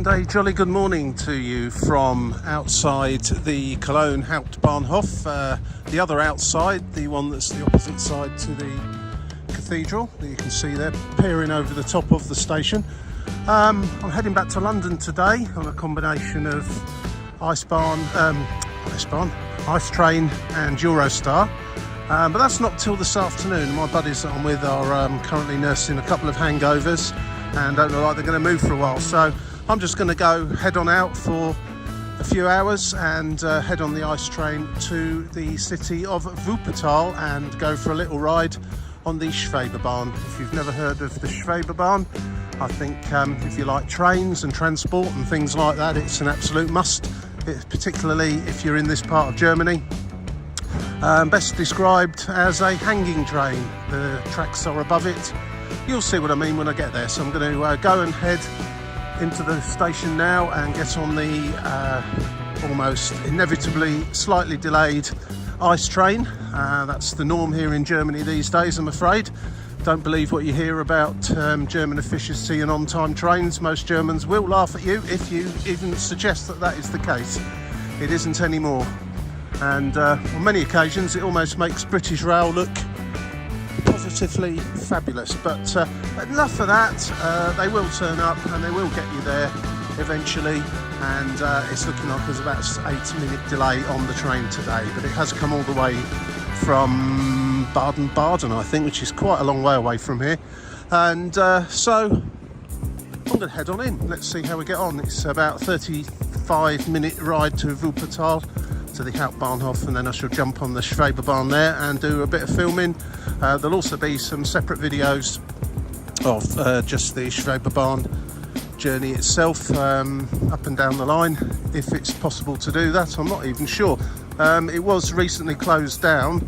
And a jolly good morning to you from outside the Cologne Hauptbahnhof, the other outside, the one that's the opposite side to the cathedral that you can see there peering over the top of the station. I'm heading back to London today on a combination of ICE Train and Eurostar, but that's not till this afternoon. My buddies that I'm with are currently nursing a couple of hangovers and don't look like they're going to move for a while, so I'm just going to go head on out for a few hours and head on the ICE train to the city of Wuppertal and go for a little ride on the Schwebebahn. If you've never heard of the Schwebebahn, I think if you like trains and transport and things like that, it's an absolute must, particularly if you're in this part of Germany. Best described as a hanging train. The tracks are above it. You'll see what I mean when I get there. So I'm going to go and head into the station now and get on the almost inevitably slightly delayed ICE train. That's the norm here in Germany these days, I'm afraid. Don't believe what you hear about German efficiency and on-time trains. Most Germans will laugh at you if you even suggest that that is the case. It isn't anymore. And on many occasions it almost makes British Rail look positively fabulous, but enough of that. They will turn up and they will get you there eventually, and it's looking like there's about an 8-minute delay on the train today, but it has come all the way from Baden-Baden, I think, which is quite a long way away from here, and so I'm going to head on in. Let's see how we get on. It's about a 35-minute ride to Wuppertal, to the Hauptbahnhof, and then I shall jump on the Schwebebahn there and do a bit of filming. There'll also be some separate videos of just the Schwebebahn journey itself, up and down the line, if it's possible to do that. I'm not even sure. It was recently closed down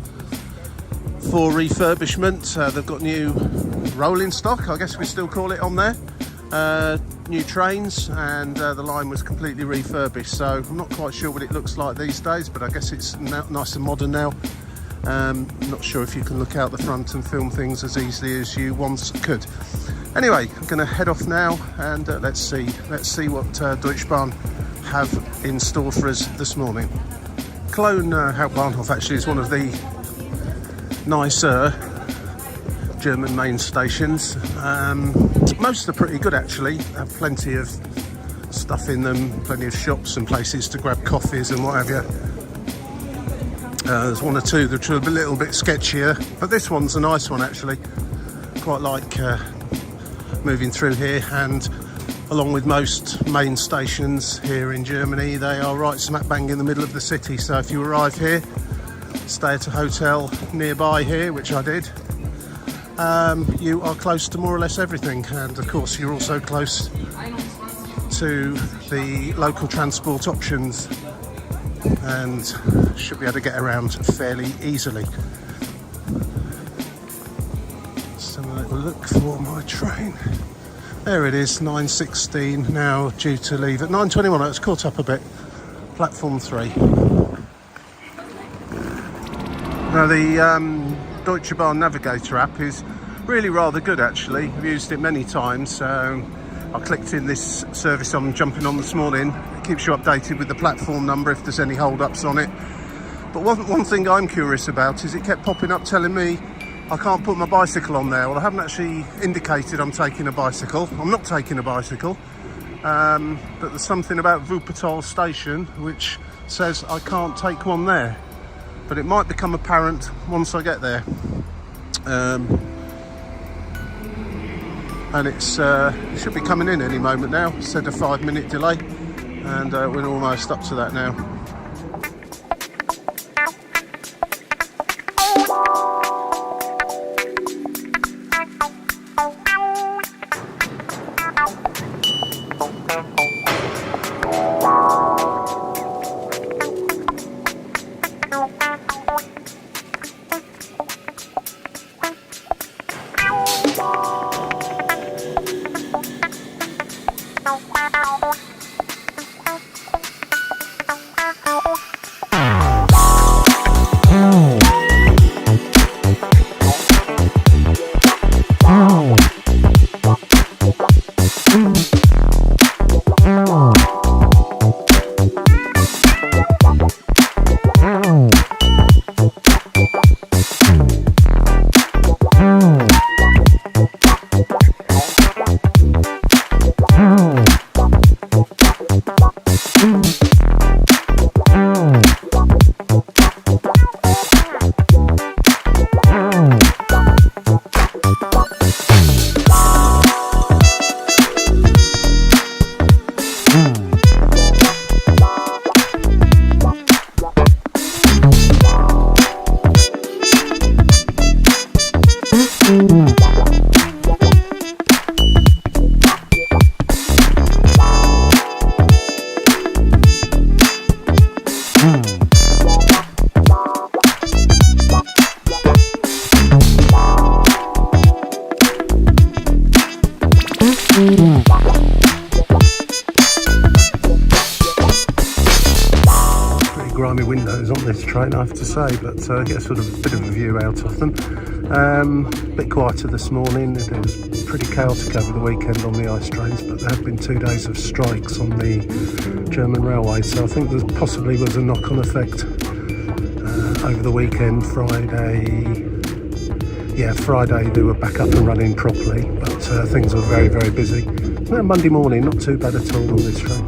for refurbishment. They've got new rolling stock, I guess we still call it, on there. New trains, and the line was completely refurbished, so I'm not quite sure what it looks like these days, but I guess it's nice and modern now. Not sure if you can look out the front and film things as easily as you once could. Anyway, I'm going to head off now, and let's see what Deutsche Bahn have in store for us this morning. Cologne Hauptbahnhof actually is one of the nicer German main stations. Most are pretty good actually, have plenty of stuff in them, plenty of shops and places to grab coffees and what have you. There's one or two that are a little bit sketchier, but this one's a nice one actually. Quite like moving through here, and along with most main stations here in Germany, they are right smack bang in the middle of the city, so if you arrive here, stay at a hotel nearby here, which I did, you are close to more or less everything, and of course you're also close to the local transport options and should be able to get around fairly easily. So I will look for my train. There it is, 9:16, now due to leave at 9:21. It's caught up a bit. Platform 3. Now the Deutsche Bahn Navigator app is really rather good actually. I've used it many times. I clicked in this service I'm jumping on this morning. It keeps you updated with the platform number if there's any hold-ups on it. But one thing I'm curious about is it kept popping up telling me I can't put my bicycle on there. Well, I haven't actually indicated I'm taking a bicycle. I'm not taking a bicycle. But there's something about Wuppertal station which says I can't take one there. But it might become apparent once I get there. And it should be coming in any moment now. It said a 5-minute delay, and we're almost up to that now. Pretty grimy windows on this train, I have to say, but get sort of a bit of a view out of them. A bit quieter this morning. It was pretty chaotic over the weekend on the ICE trains, but there have been 2 days of strikes on the German railway, so I think there possibly was a knock-on effect over the weekend. Friday they were back up and running properly, but things were very, very busy. Monday morning, not too bad at all on this train.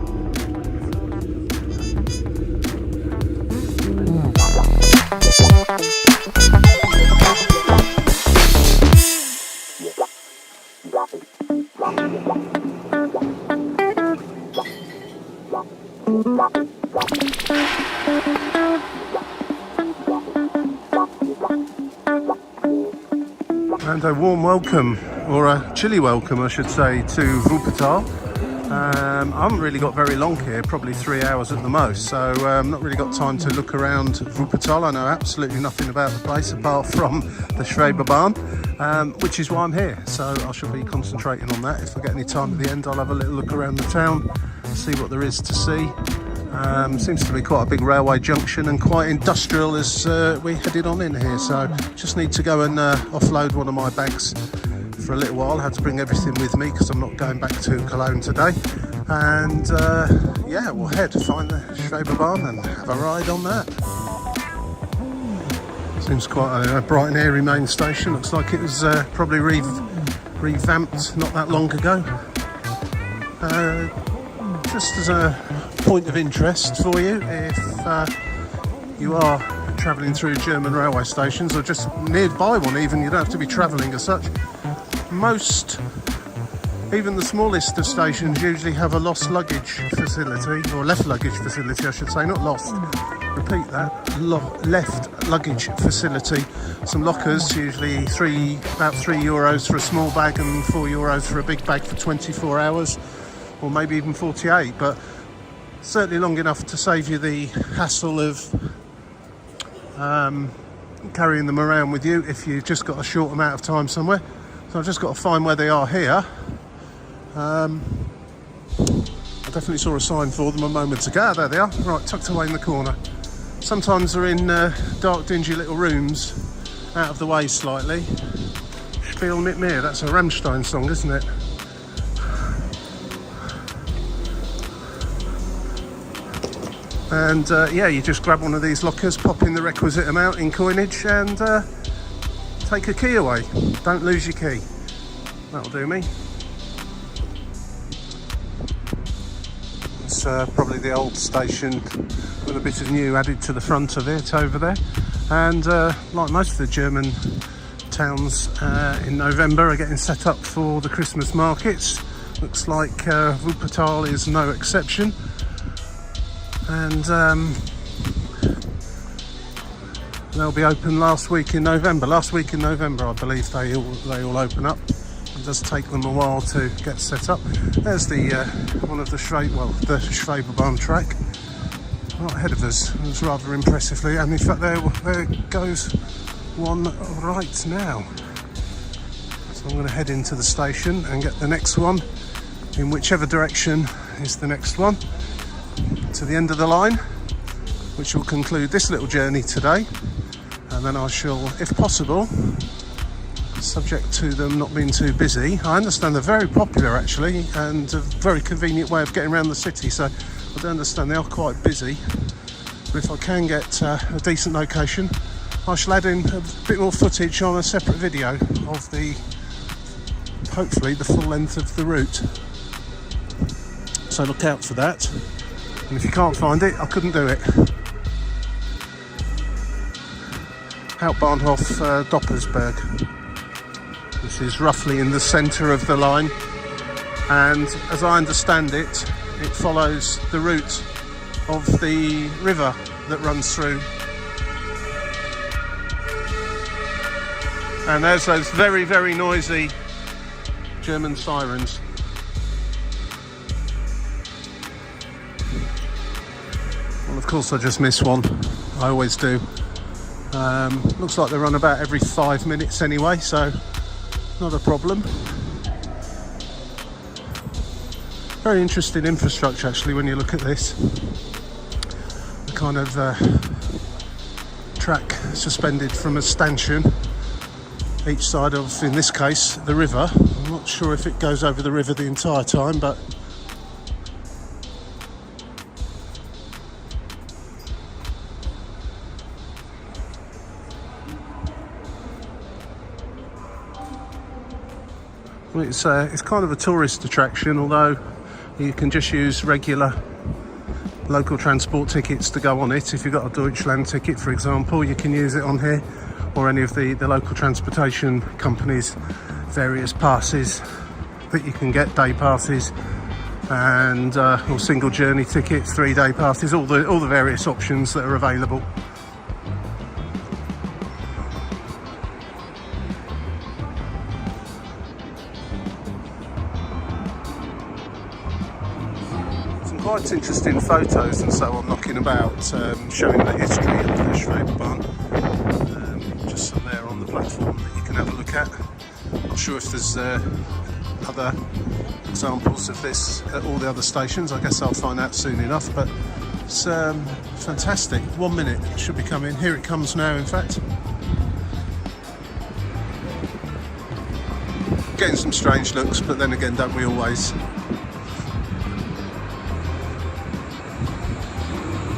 And a warm welcome, or a chilly welcome I should say, to Wuppertal. I haven't really got very long here, probably 3 hours at the most, so not really got time to look around Wuppertal. I know absolutely nothing about the place apart from the Schwebebahn, which is why I'm here, so I shall be concentrating on that. If I get any time at the end, I'll have a little look around the town, see what there is to see. Seems to be quite a big railway junction and quite industrial as we headed on in here, so just need to go and offload one of my bags for a little while. I had to bring everything with me because I'm not going back to Cologne today, and yeah, we'll head to find the Schwebebahn and have a ride on that. Seems quite a bright and airy main station. Looks like it was probably revamped not that long ago. Just as a point of interest for you, if you are travelling through German railway stations, or just nearby one even, you don't have to be travelling as such. Most, even the smallest of stations, usually have a lost luggage facility, or left luggage facility I should say, not lost. Repeat that, left luggage facility. Some lockers, usually about €3 for a small bag and €4 for a big bag for 24 hours, or maybe even 48, but certainly long enough to save you the hassle of carrying them around with you if you've just got a short amount of time somewhere. So I've just got to find where they are here. I definitely saw a sign for them a moment ago. Ah, there they are, right, tucked away in the corner. Sometimes they're in dark, dingy little rooms, out of the way slightly. Spiel mit mir, that's a Rammstein song, isn't it? And yeah, you just grab one of these lockers, pop in the requisite amount in coinage, and take a key away. Don't lose your key. That'll do me. It's probably the old station with a bit of new added to the front of it over there. And like most of the German towns in November are getting set up for the Christmas markets. Looks like Wuppertal is no exception. And they'll be open last week in November. Last week in November, I believe they all open up. It does take them a while to get set up. There's the one of the Schwebebahn track right ahead of us. It was rather impressively, and in fact there goes one right now. So I'm going to head into the station and get the next one in whichever direction is the next one, to the end of the line, which will conclude this little journey today. And then I shall, if possible, subject to them not being too busy. I understand they're very popular actually, and a very convenient way of getting around the city, so I do understand they are quite busy. But if I can get a decent location, I shall add in a bit more footage on a separate video of hopefully the full length of the route. So look out for that. And if you can't find it, I couldn't do it. Hauptbahnhof Doppersberg. This is roughly in the centre of the line, and as I understand it, it follows the route of the river that runs through. And there's those very, very noisy German sirens. Well, of course I just missed one. I always do. Looks like they run about every 5 minutes anyway, so not a problem. Very interesting infrastructure actually when you look at this. The kind of track suspended from a stanchion each side of, in this case, the river. I'm not sure if it goes over the river the entire time, but it's kind of a tourist attraction, although you can just use regular local transport tickets to go on it. If you've got a Deutschland ticket, for example, you can use it on here, or any of the local transportation companies' various passes that you can get, day passes and or single journey tickets, 3-day passes, all the various options that are available. Quite interesting photos and so on knocking about, showing the history of the Schwebebahn. Just some there on the platform that you can have a look at. Not sure if there's other examples of this at all the other stations. I guess I'll find out soon enough, but it's fantastic. 1 minute, it should be coming. Here it comes now, in fact. Getting some strange looks, but then again, don't we always?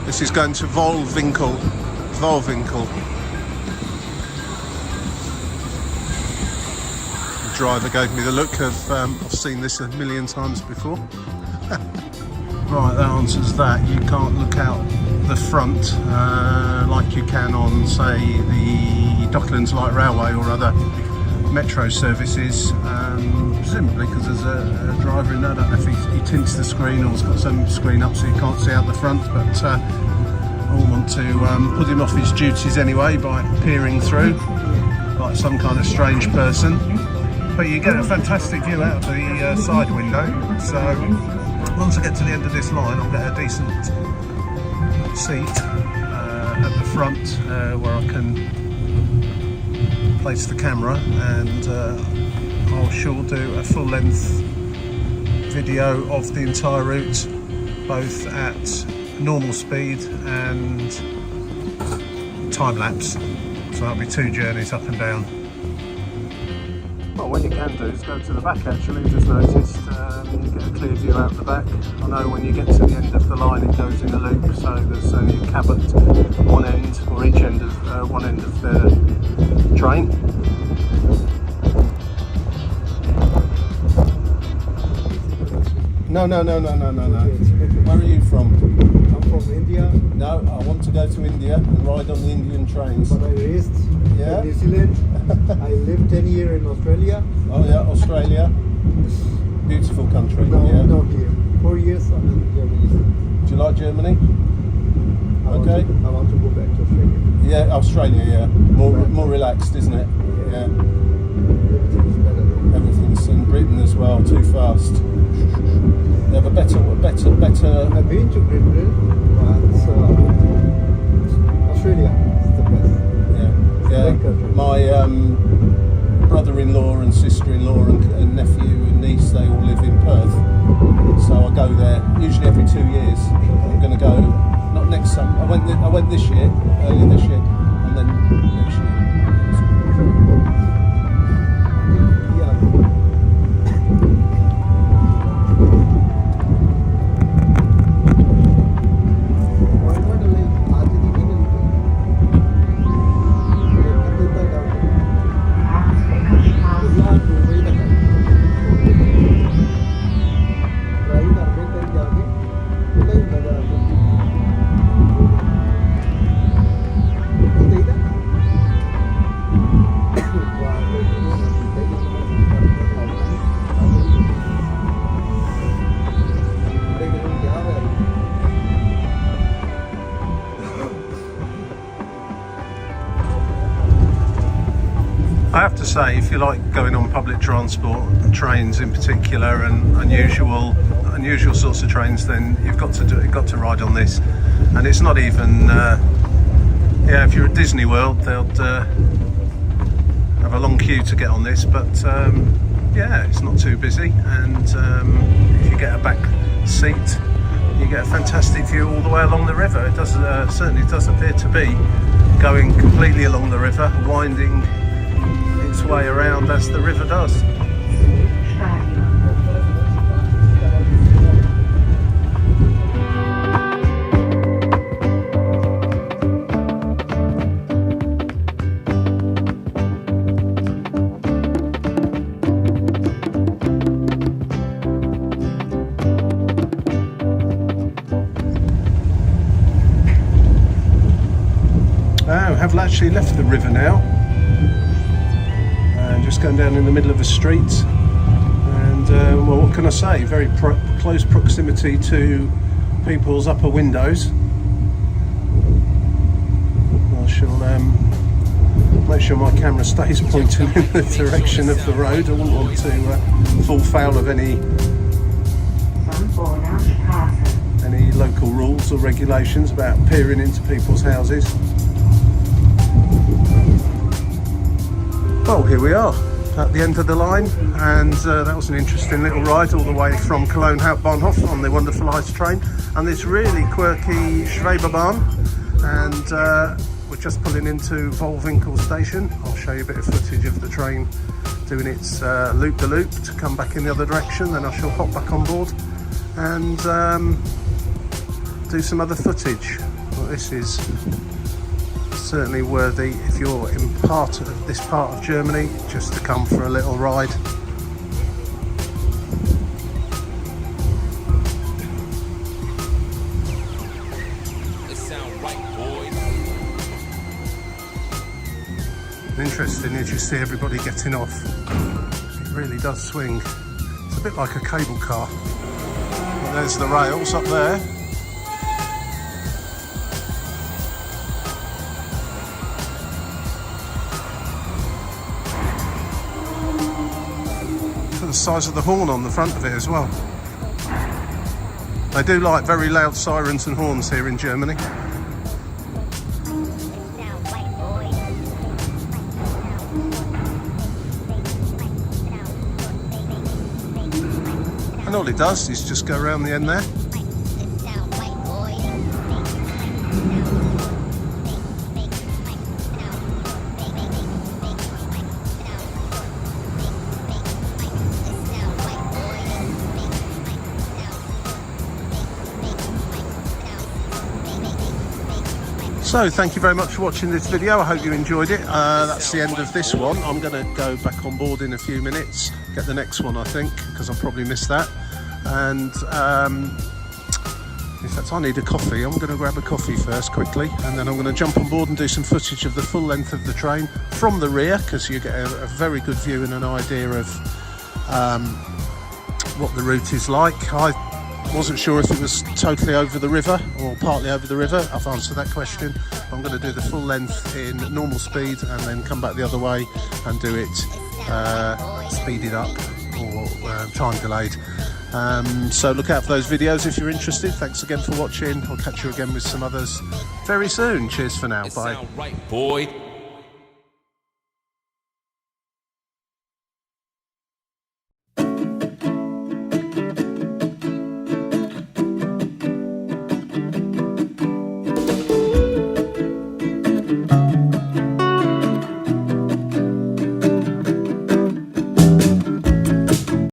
This is going to Wuppertal. The driver gave me the look of, I've seen this a million times before. Right, that answers that. You can't look out the front like you can on, say, the Docklands Light Railway or other metro services, presumably because there's a driver in there. I don't know if he tints the screen or has got some screen up so you can't see out the front, but I want to put him off his duties anyway by peering through like some kind of strange person. But you get a fantastic view out of the side window, so once I get to the end of this line I'll get a decent seat at the front where I can place the camera, and I'll sure do a full-length video of the entire route, both at normal speed and time-lapse. So that'll be 2 journeys up and down. Well, what you can do is go to the back actually. I've just noticed you get a clear view out the back. I know when you get to the end of the line it goes in a loop, so there's only a cab at one end, or each end of one end of the train. No. Where are you from? I'm from India. No, I want to go to India and ride on the Indian trains. But I raised in New Zealand. I lived 10 years in Australia. Oh yeah, Australia. Beautiful country. Now here. 4 years I'm in Germany. Do you like Germany? I want to go back to Australia. Yeah, Australia, yeah. More relaxed, isn't it? Yeah. Everything's better. Everything's in Britain as well, too fast. They have a better. I've been to Britain, but Australia is the best. Yeah. My brother-in-law and sister-in-law and nephew and niece, they all live in Perth. So I go there usually every 2 years. I'm going to go, not next summer. I went this year, earlier this year, and then next year. I have to say, if you like going on public transport, trains in particular, and unusual sorts of trains, then you've got to ride on this. And it's not even if you're at Disney World, they'll have a long queue to get on this, but yeah, it's not too busy, and if you get a back seat, you get a fantastic view all the way along the river. It does certainly does appear to be going completely along the river, winding its way around as the river does. Have actually left the river now, and just going down in the middle of a street, and well, what can I say, very close proximity to people's upper windows. I shall make sure my camera stays pointing in the direction of the road. I wouldn't want to fall foul of any local rules or regulations about peering into people's houses. Well, here we are at the end of the line, and that was an interesting little ride all the way from Cologne Hauptbahnhof on the wonderful ICE train, and this really quirky Schwebebahn, and we're just pulling into Wuppertal station. I'll show you a bit of footage of the train doing its loop-the-loop to come back in the other direction, then I shall hop back on board and do some other footage. Well, this is certainly worthy, if you're in this part of Germany, just to come for a little ride. It sound right, boys. Interesting as you see everybody getting off. It really does swing. It's a bit like a cable car. But there's the rails up there. The size of the horn on the front of it as well. They do like very loud sirens and horns here in Germany. And all it does is just go around the end there. So thank you very much for watching this video. I hope you enjoyed it. That's the end of this one. I'm going to go back on board in a few minutes, get the next one I think, because I'll probably miss that. And in fact I need a coffee. I'm going to grab a coffee first quickly, and then I'm going to jump on board and do some footage of the full length of the train from the rear, because you get a very good view and an idea of what the route is like. I wasn't sure if it was totally over the river or partly over the river. I've answered that question. I'm going to do the full length in normal speed and then come back the other way and do it speeded up or time delayed. So look out for those videos if you're interested. Thanks again for watching. I'll catch you again with some others very soon. Cheers for now. Bye. Sound right, boy.